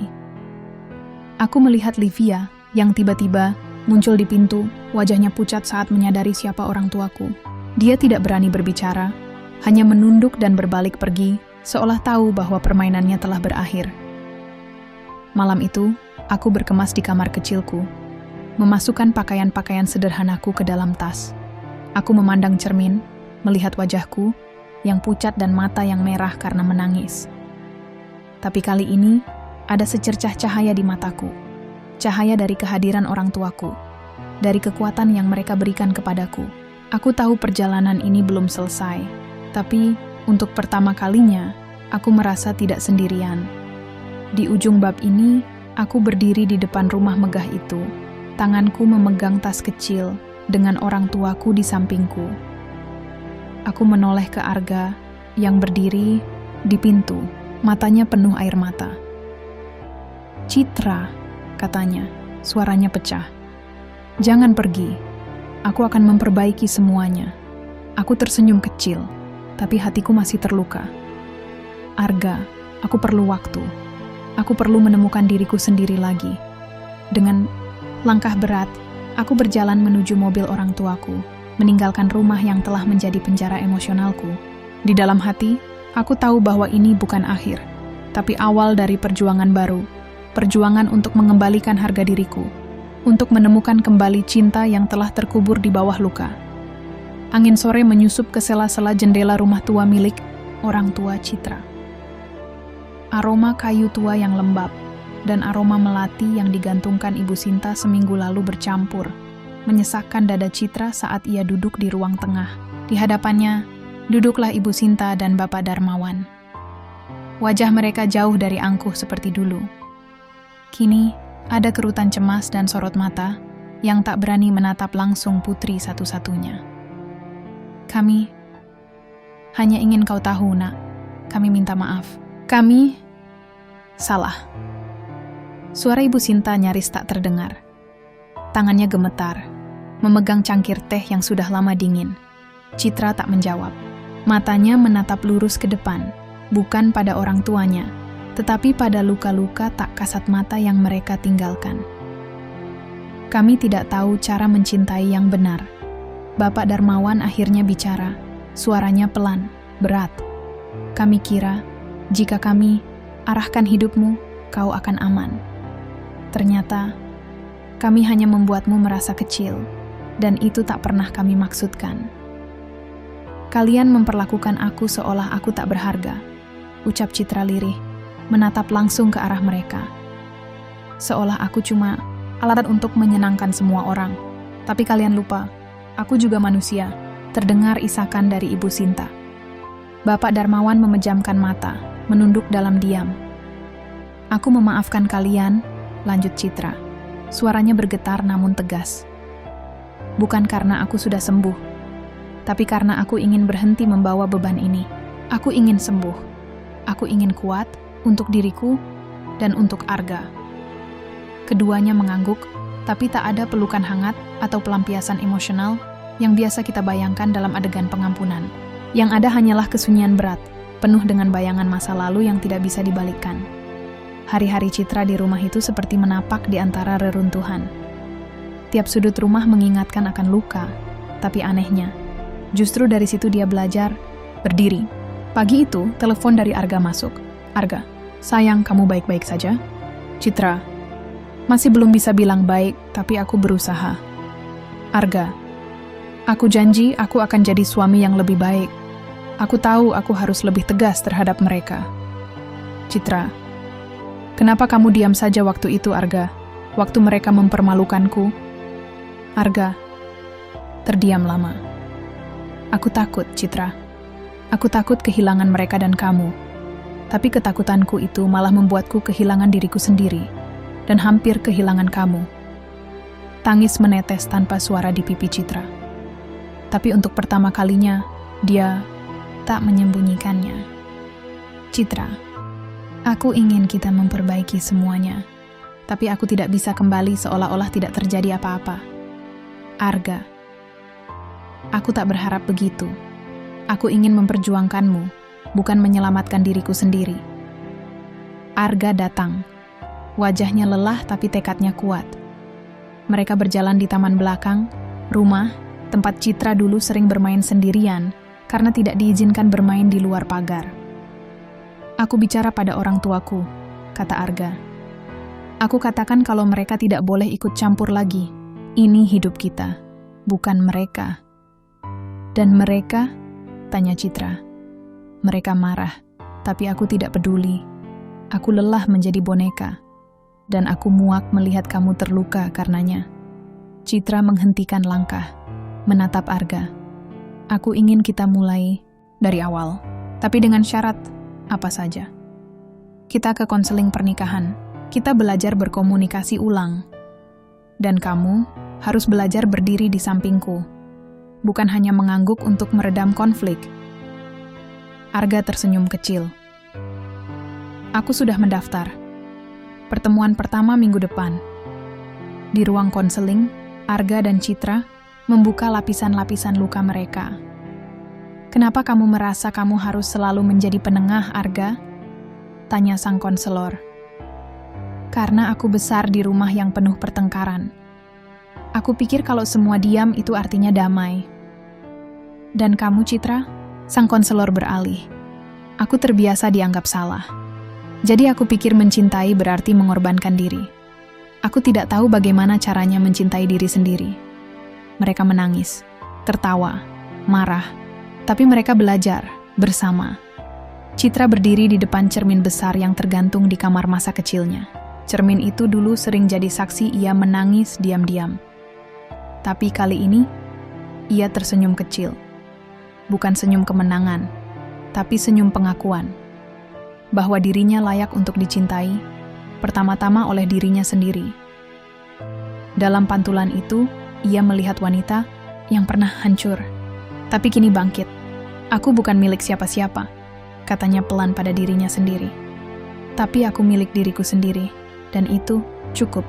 Aku melihat Livia yang tiba-tiba muncul di pintu, wajahnya pucat saat menyadari siapa orang tuaku. Dia tidak berani berbicara, hanya menunduk dan berbalik pergi, seolah tahu bahwa permainannya telah berakhir. Malam itu, aku berkemas di kamar kecilku, memasukkan pakaian-pakaian sederhanaku ke dalam tas. Aku memandang cermin, melihat wajahku yang pucat dan mata yang merah karena menangis. Tapi kali ini, ada secercah cahaya di mataku. Cahaya dari kehadiran orang tuaku, dari kekuatan yang mereka berikan kepadaku. Aku tahu perjalanan ini belum selesai, tapi untuk pertama kalinya, aku merasa tidak sendirian. Di ujung bab ini, aku berdiri di depan rumah megah itu. Tanganku memegang tas kecil dengan orang tuaku di sampingku. Aku menoleh ke Arga yang berdiri di pintu, matanya penuh air mata. "Citra," katanya, suaranya pecah. "Jangan pergi. Aku akan memperbaiki semuanya." Aku tersenyum kecil, tapi hatiku masih terluka. "Arga, aku perlu waktu. Aku perlu menemukan diriku sendiri lagi." Dengan langkah berat, aku berjalan menuju mobil orang tuaku, meninggalkan rumah yang telah menjadi penjara emosionalku. Di dalam hati, aku tahu bahwa ini bukan akhir, tapi awal dari perjuangan baru. Perjuangan untuk mengembalikan harga diriku, untuk menemukan kembali cinta yang telah terkubur di bawah luka. Angin sore menyusup ke sela-sela jendela rumah tua milik orang tua Citra. Aroma kayu tua yang lembab dan aroma melati yang digantungkan Ibu Sinta seminggu lalu bercampur, menyesakkan dada Citra saat ia duduk di ruang tengah. Di hadapannya, duduklah Ibu Sinta dan Bapak Darmawan. Wajah mereka jauh dari angkuh seperti dulu. Kini, ada kerutan cemas dan sorot mata yang tak berani menatap langsung putri satu-satunya. "Kami hanya ingin kau tahu, Nak. Kami minta maaf. Kami salah." Suara Ibu Sinta nyaris tak terdengar. Tangannya gemetar, memegang cangkir teh yang sudah lama dingin. Citra tak menjawab. Matanya menatap lurus ke depan, bukan pada orang tuanya, tetapi pada luka-luka tak kasat mata yang mereka tinggalkan. "Kami tidak tahu cara mencintai yang benar." Bapak Darmawan akhirnya bicara, suaranya pelan, berat. "Kami kira, jika kami arahkan hidupmu, kau akan aman. Ternyata, kami hanya membuatmu merasa kecil, dan itu tak pernah kami maksudkan. Kalian memperlakukan aku seolah aku tak berharga," ucap Citra lirih, menatap langsung ke arah mereka. "Seolah aku cuma alat untuk menyenangkan semua orang. Tapi kalian lupa, aku juga manusia," terdengar isakan dari Ibu Sinta. Bapak Darmawan memejamkan mata, menunduk dalam diam. "Aku memaafkan kalian," lanjut Citra. Suaranya bergetar namun tegas. "Bukan karena aku sudah sembuh, tapi karena aku ingin berhenti membawa beban ini. Aku ingin sembuh. Aku ingin kuat untuk diriku dan untuk Arga." Keduanya mengangguk, tapi tak ada pelukan hangat atau pelampiasan emosional yang biasa kita bayangkan dalam adegan pengampunan. Yang ada hanyalah kesunyian berat, penuh dengan bayangan masa lalu yang tidak bisa dibalikkan. Hari-hari Citra di rumah itu seperti menapak di antara reruntuhan. Tiap sudut rumah mengingatkan akan luka, tapi anehnya, justru dari situ dia belajar berdiri. Pagi itu, telepon dari Arga masuk. "Arga, sayang, kamu baik-baik saja?" "Citra, masih belum bisa bilang baik, tapi aku berusaha." "Arga, Aku janji aku akan jadi suami yang lebih baik. Aku tahu aku harus lebih tegas terhadap mereka. Citra, kenapa kamu diam saja waktu itu, Arga? Waktu mereka mempermalukanku? Arga, terdiam lama. Aku takut, Citra. Aku takut kehilangan mereka dan kamu. Tapi ketakutanku itu malah membuatku kehilangan diriku sendiri dan hampir kehilangan kamu. Tangis menetes tanpa suara di pipi Citra. Tapi untuk pertama kalinya, dia tak menyembunyikannya. Citra, aku ingin kita memperbaiki semuanya, tapi aku tidak bisa kembali seolah-olah tidak terjadi apa-apa. Arga, aku tak berharap begitu. Aku ingin memperjuangkanmu, bukan menyelamatkan diriku sendiri. Arga datang. Wajahnya lelah tapi tekadnya kuat. Mereka berjalan di taman belakang, rumah, tempat Citra dulu sering bermain sendirian karena tidak diizinkan bermain di luar pagar. Aku bicara pada orang tuaku, kata Arga. Aku katakan kalau mereka tidak boleh ikut campur lagi. Ini hidup kita, bukan mereka. Dan mereka? Tanya Citra. Mereka marah, tapi aku tidak peduli. Aku lelah menjadi boneka. Dan aku muak melihat kamu terluka karenanya. Citra menghentikan langkah, menatap Arga. Aku ingin kita mulai dari awal, tapi dengan syarat apa saja. Kita ke konseling pernikahan, kita belajar berkomunikasi ulang. Dan kamu harus belajar berdiri di sampingku, bukan hanya mengangguk untuk meredam konflik. Arga tersenyum kecil. Aku sudah mendaftar. Pertemuan pertama minggu depan. Di ruang konseling, Arga dan Citra membuka lapisan-lapisan luka mereka. Kenapa kamu merasa kamu harus selalu menjadi penengah, Arga? Tanya sang konselor. Karena aku besar di rumah yang penuh pertengkaran. Aku pikir kalau semua diam itu artinya damai. Dan kamu, Citra? Sang konselor beralih. Aku terbiasa dianggap salah. Jadi aku pikir mencintai berarti mengorbankan diri. Aku tidak tahu bagaimana caranya mencintai diri sendiri. Mereka menangis, tertawa, marah, tapi mereka belajar bersama. Citra berdiri di depan cermin besar yang tergantung di kamar masa kecilnya. Cermin itu dulu sering jadi saksi ia menangis diam-diam. Tapi kali ini, ia tersenyum kecil. Bukan senyum kemenangan, tapi senyum pengakuan. Bahwa dirinya layak untuk dicintai, pertama-tama oleh dirinya sendiri. Dalam pantulan itu, ia melihat wanita yang pernah hancur, tapi kini bangkit. Aku bukan milik siapa-siapa, katanya pelan pada dirinya sendiri. Tapi aku milik diriku sendiri, dan itu cukup.